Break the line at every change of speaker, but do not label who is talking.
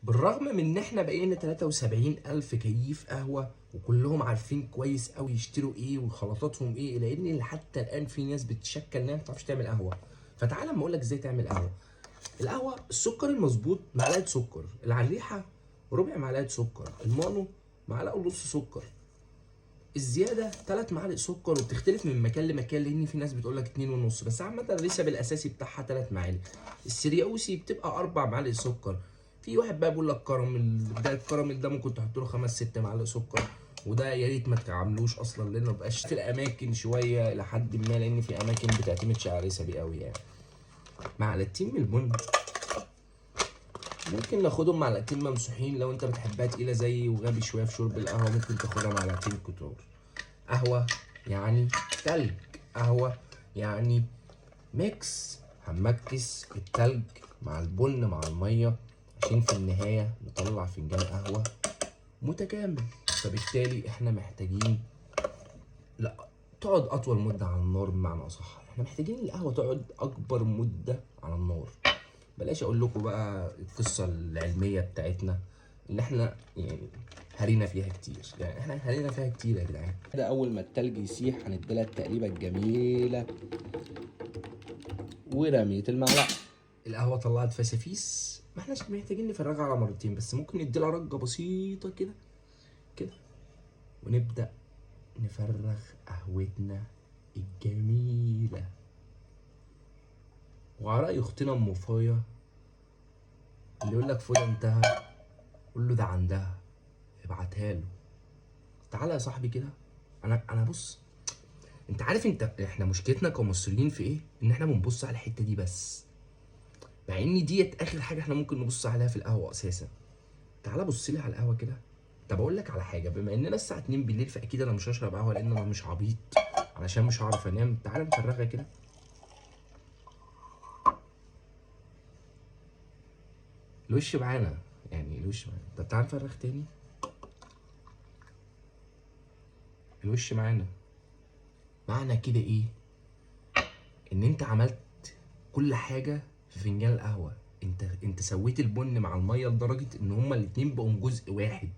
بالرغم من ان احنا بقينا 73,000 كيف قهوة وكلهم عارفين كويس قوي يشتروا ايه وخلطاتهم ايه، الا ان حتى الان في ناس بتشكل انها ما بتعرفش تعمل قهوة. فتعالى اما اقول لك ازاي تعمل قهوة. القهوة السكر المظبوط معلقة سكر، العريحة ربع معلقة سكر، المانو معلقة ونص سكر، الزيادة 3 معالق سكر. وبتختلف من مكان لمكان لان في ناس بتقول لك 2.5، بس عامة الريسب الاساسي بتاعها 3 معالق. السرياوسي بتبقى 4 معالق سكر. في واحد بقى بيقول لك كراميل، ده الكراميل ده ممكن تحط له 5 6 معالق سكر، وده يا ريت ما تعملوش اصلا لانه مبقاش في الاماكن شويه لحد ما، لان في اماكن بتعتمدش على ريسبي قوي يعني. معلقتين من البن، ممكن ناخدهم معلقتين ممسوحين. لو انت بتحبها تقيله زيي وغبي شويه في شرب القهوه ممكن تاخدها معلقتين كتار. قهوة يعني تلج، قهوة يعني ميكس. هنمكس التلج مع البن مع المية عشان في النهاية نطلع فنجان قهوة متكامل. فبالتالي احنا محتاجين لا تقعد أطول مدة على النار، بمعنى أصح احنا محتاجين القهوة تقعد أكبر مدة على النار. بلاش أقول لكم بقى القصة العلمية بتاعتنا اللي احنا يعني هرينا فيها كتير، يعني احنا هرينا فيها كتير يا جدعان. كده اول ما التلج يسيح هنديلها التقليبه الجميله ورميه المعلقه. القهوه طلعت فسافيس، ما احناش محتاجين نفرغها على مرتين، بس ممكن نديلها رجه بسيطه كده كده، ونبدا نفرغ قهوتنا الجميله. وعلى رأي اختنا ام وفايه اللي يقول لك فوده انتهى قول له ده عندها، ابعتها له. تعالى يا صاحبي كده. انا بص، انت عارف احنا مشكلتنا كمصريين في ايه؟ ان احنا بنبص على الحته دي بس، مع ان ديت اخر حاجه احنا ممكن نبص عليها في القهوه اساسا. تعالى بص لي على القهوه كده. طب اقول لك على حاجه، بما اننا الساعه 2 بالليل فاكيد انا مش هشرب قهوه لان انا مش عبيط، علشان مش هعرف انام. تعالى نفرغها كده. الوش معانا، يعني الوش معانا. طب تعالى نفرغ تاني. الوش معانا. معنى كده ايه؟ ان انت عملت كل حاجه في فنجان القهوه. انت سويت البن مع الميه لدرجه ان هما الاتنين بقوا جزء واحد.